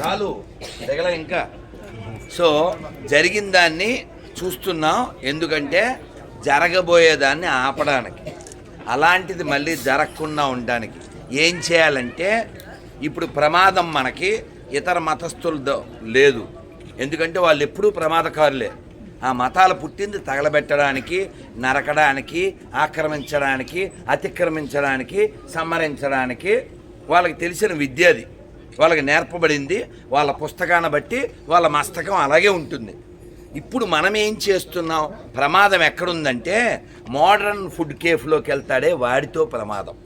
చాలు తెగల ఇంకా. సో జరిగిన దాన్ని చూస్తున్నాం, ఎందుకంటే జరగబోయేదాన్ని ఆపడానికి, అలాంటిది మళ్ళీ జరగకుండా ఉండడానికి ఏం చేయాలంటే, ఇప్పుడు ప్రమాదం మనకి ఇతర మతస్థులతో లేదు, ఎందుకంటే వాళ్ళు ఎప్పుడూ ప్రమాదకారులే. ఆ మతాలు పుట్టింది తగలబెట్టడానికి, నరకడానికి, ఆక్రమించడానికి, అతిక్రమించడానికి, సంహరించడానికి. వాళ్ళకి తెలిసిన విద్య అది, వాళ్ళకి నేర్పబడింది, వాళ్ళ పుస్తకాన్ని బట్టి వాళ్ళ మస్తకం అలాగే ఉంటుంది. ఇప్పుడు మనం ఏం చేస్తున్నాం, ప్రమాదం ఎక్కడుందంటే మోడర్న్ ఫుడ్ కేఫ్లోకి వెళ్తాడే వాడితో ప్రమాదం.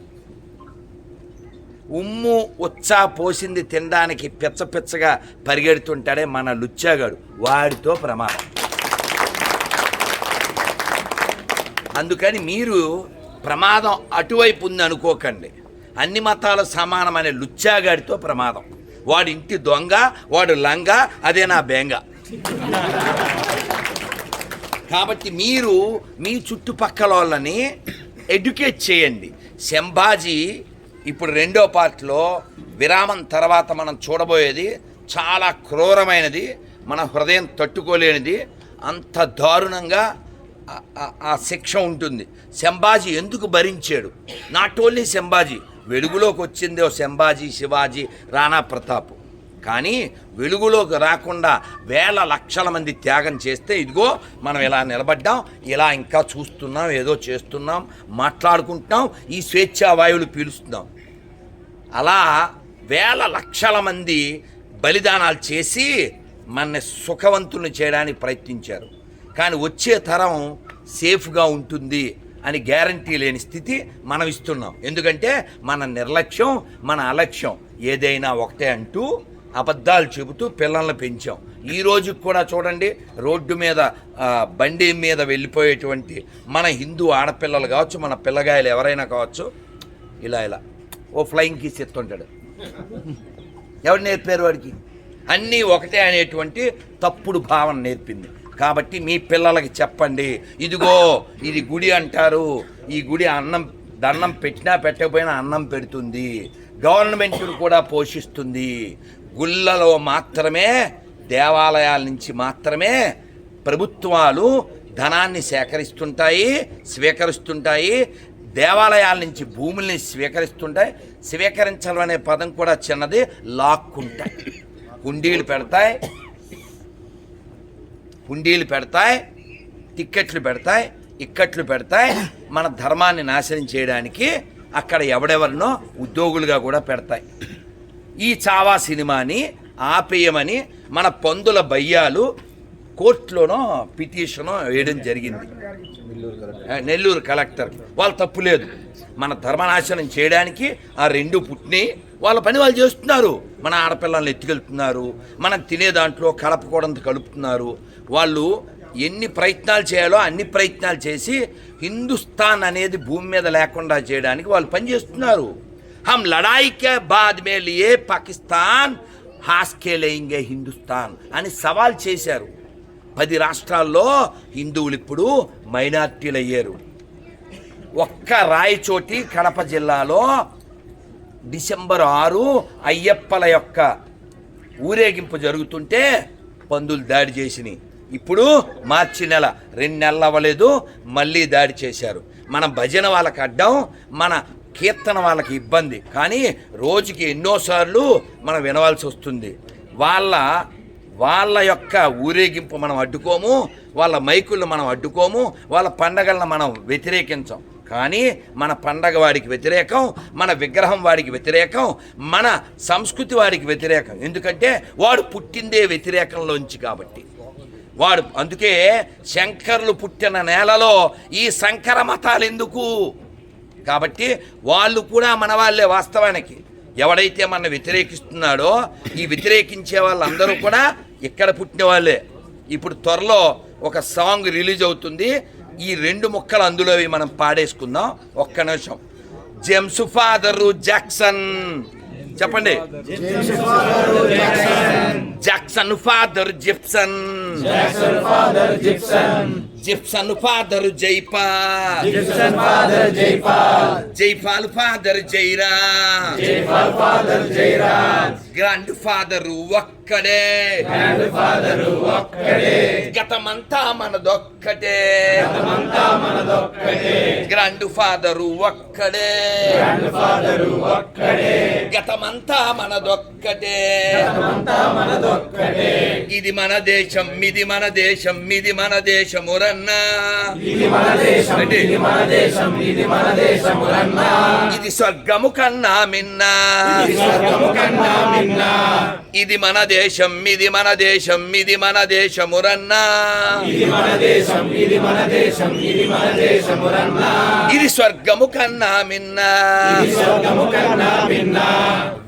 ఉమ్ము ఉచ్చా పోసింది తినడానికి పిచ్చగా పరిగెడుతుంటాడే మన లుచ్చాగాడు, వాడితో ప్రమాదం. అందుకని మీరు ప్రమాదం అటువైపు ఉంది అనుకోకండి. అన్ని మతాలు సమానమనే లుచ్చాగాడితో ప్రమాదం. వాడి ఇంటి దొంగ, వాడు లంగ, అదే నా బెంగ. కాబట్టి మీరు మీ చుట్టుపక్కల వాళ్ళని ఎడ్యుకేట్ చేయండి. సంభాజీ ఇప్పుడు రెండో పార్ట్లో విరామం తర్వాత మనం చూడబోయేది చాలా క్రూరమైనది, మన హృదయం తట్టుకోలేనిది. అంత దారుణంగా ఆ శిక్ష ఉంటుంది. సంభాజీ ఎందుకు భరించాడు? నాట్ ఓన్లీ సంభాజీ, వెలుగులోకి వచ్చిందో సంభాజీ, శివాజీ, రాణా ప్రతాప్. కానీ వెలుగులోకి రాకుండా వేల లక్షల మంది త్యాగం చేస్తే ఇదిగో మనం ఇలా నిలబడ్డాం, ఇలా ఇంకా చూస్తున్నాం, ఏదో చేస్తున్నాం, మాట్లాడుకుంటున్నాం, ఈ స్వేచ్ఛా వాయువులు పీలుస్తున్నాం. అలా వేల లక్షల మంది బలిదానాలు చేసి మన సుఖవంతుల్ని చేయడానికి ప్రయత్నించారు. కానీ వచ్చే తరం సేఫ్గా ఉంటుంది అని గ్యారంటీ లేని స్థితి మనం ఇస్తున్నాం. ఎందుకంటే మన నిర్లక్ష్యం, మన అలక్ష్యం ఏదైనా ఒకటే అంటూ అబద్ధాలు చెబుతూ పిల్లల్ని పెంచాం. ఈ రోజుకి కూడా చూడండి, రోడ్డు మీద బండి మీద వెళ్ళిపోయేటువంటి మన హిందూ ఆడపిల్లలు కావచ్చు, మన పిల్లగాయలు ఎవరైనా కావచ్చు, ఇలా ఓ ఫ్లయింగ్ కిస్ ఎత్తుంటాడు. ఎవరు నేర్పారు వాడికి? అన్నీ ఒకటే అనేటువంటి తప్పుడు భావన నేర్పింది. కాబట్టి మీ పిల్లలకి చెప్పండి, ఇదిగో ఇది గుడి అంటారు, ఈ గుడి దండం పెట్టినా పెట్టకపోయినా అన్నం పెడుతుంది, గవర్నమెంట్ కూడా పోషిస్తుంది. గుళ్ళలో మాత్రమే, దేవాలయాల నుంచి మాత్రమే ప్రభుత్వాలు ధనాన్ని స్వీకరిస్తుంటాయి. దేవాలయాల నుంచి భూముల్ని స్వీకరిస్తుంటాయి. స్వీకరించడం అనే పదం కూడా చిన్నది, లాక్కుంటాయి. హుండీలు పెడతాయి, టిక్కెట్లు పెడతాయి, ఇక్కట్లు పెడతాయి. మన ధర్మాన్ని నాశనం చేయడానికి అక్కడ ఎవడెవరినో ఉద్యోగులుగా కూడా పెడతాయి. ఈ చావా సినిమాని ఆపేయమని మన పందుల బయ్యాలు కోర్టులోనో పిటిషనో వేయడం జరిగింది. నెల్లూరు కలెక్టర్. వాళ్ళ తప్పు లేదు. మన ధర్మనాశనం చేయడానికి ఆ రెండు పుట్టిని వాళ్ళ పని వాళ్ళు చేస్తున్నారు. మన ఆడపిల్లల్ని ఎత్తుకెళ్తున్నారు, మనం తినే దాంట్లో కలపకూడంత కలుపుతున్నారు. వాళ్ళు ఎన్ని ప్రయత్నాలు చేయాలో అన్ని ప్రయత్నాలు చేసి హిందుస్థాన్ అనేది భూమి మీద లేకుండా చేయడానికి వాళ్ళు పనిచేస్తున్నారు. हम लड़ाई के बाद में लिए పాకిస్తాన్ హాస్కే లేయింగే హిందుస్థాన్ అని సవాల్ చేశారు. 10 రాష్ట్రాల్లో హిందువులు ఇప్పుడు మైనార్టీలు అయ్యారు. ఒక్క రాయచోటి కడప జిల్లాలో డిసెంబర్ 6 అయ్యప్పల యొక్క ఊరేగింపు జరుగుతుంటే పందులు దాడి చేసినాయి. ఇప్పుడు మార్చి నెల 2 నెలలు అవ్వలేదు, మళ్ళీ దాడి చేశారు. మన భజన వాళ్ళకి అడ్డం, మన కీర్తన వాళ్ళకి ఇబ్బంది. కానీ రోజుకి ఎన్నోసార్లు మనం వినవలసి వస్తుంది. వాళ్ళ యొక్క ఊరేగింపు మనం అడ్డుకోము, వాళ్ళ మైకులను మనం అడ్డుకోము, వాళ్ళ పండగలను మనం వ్యతిరేకించం. కానీ మన పండగ వాడికి వ్యతిరేకం, మన విగ్రహం వాడికి వ్యతిరేకం, మన సంస్కృతి వాడికి వ్యతిరేకం. ఎందుకంటే వాడు పుట్టిందే వ్యతిరేకంలోంచి. కాబట్టి వాడు అందుకే శంకరులు పుట్టిన నేలలో ఈ సంకర మతాలు ఎందుకు? కాబట్టి వాళ్ళు కూడా మన వాళ్ళే. వాస్తవానికి ఎవడైతే మన వ్యతిరేకిస్తున్నాడో ఈ వ్యతిరేకించే వాళ్ళందరూ కూడా ఇక్కడ పుట్టిన వాళ్ళే. ఇప్పుడు త్వరలో ఒక సాంగ్ రిలీజ్ అవుతుంది. ఈ 2 ముక్కలు అందులోవి మనం పాడేసుకుందాం. ఒక్క నిమిషం. జేమ్స్ ఫాదరు జాక్సన్, చెప్పండి. Jackson father Gibson, Gibson father Jaipal, Jaipal father Jairam, grand father ఒక్కడే, గతమంతా మనదొక్కటే, గ్రాండ్ ఫాదరు ఒక్కడే, గతమంతా మనదొక్కటే, ఇది మన దేశం, ఇది మన దేశం, ఇది మన దేశమురన్నా, ఇది స్వర్గము కన్నా మిన్నా, ఇది మన దేశం, ఇది మన దేశం, ఇది మన దేశమురన్నా, ఇది స్వర్గము కన్నా మిన్నా,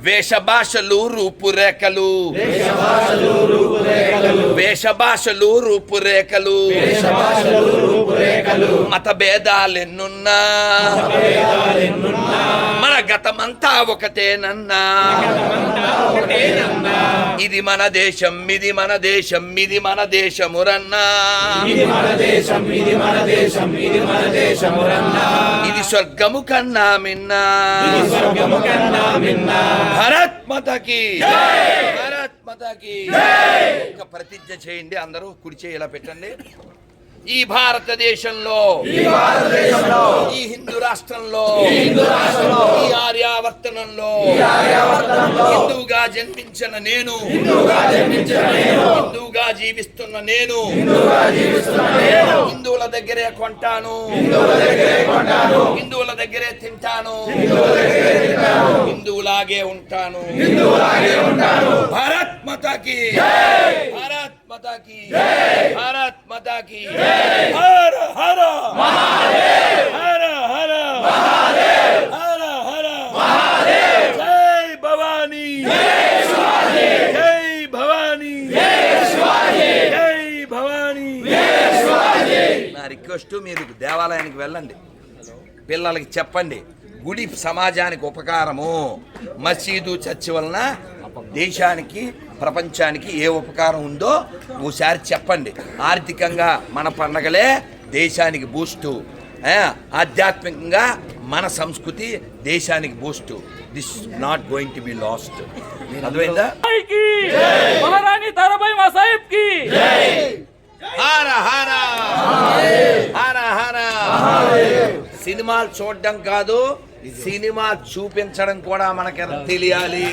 వేష భాషలు రూపురేఖలు, వేష భాషలు రూపురేఖలు, మత భేదాలెన్నున్నా మన గతమంతా ఒకటేనన్నా, ఇది మన దేశం, ఇది మన దేశం, ఇది మన దేశమురన్నా, ఇది స్వర్గము కన్నా మిన్నా, భారత్ మాతాకి, భారత్ మాతాకి. ఒక ప్రతిజ్ఞ చేయండి అందరూ, కుడి చేయి ఇలా పెట్టండి. ఈ భారతదేశంలో, ఈ హిందూ రాష్ట్రంలో, ఈ ఆర్యావర్తనంలో హిందువుగా జన్మించిన నేను, హిందువుగా జీవిస్తున్న నేను హిందువుల దగ్గరే కొంటాను, హిందువుల దగ్గరే తింటాను, హిందువులాగే ఉంటాను. భారత్ మాతాకి, భారత్ మాతాకి, భారత్ మాతాకి. హర హర మహాదేవ్, హర హర మహాదేవ్, హర హర మహాదేవ్. జై భవానీ, జై శివాజీ, జై భవానీ, జై శివాజీ, జై భవానీ, జై శివాజీ. నా రిక్వెస్ట్, మీరు దేవాలయానికి వెళ్ళండి, పిల్లలకి చెప్పండి గుడి సమాజానికి ఉపకారము, మసీదు చర్చి వలన దేశానికి ప్రపంచానికి ఏ ఉపకారం ఉందో ఓసారి చెప్పండి. ఆర్థికంగా మన పండగలే దేశానికి బూస్టు, ఆధ్యాత్మికంగా మన సంస్కృతి దేశానికి Boost. This not going to be last. అర్థమైందా? మహారాణి తారాబాయి మా సాహెబ్ కి హర హర హర హర. సినిమాలు చూడడం కాదు, సినిమా చూపించడం కూడా మనకి తెలియాలి.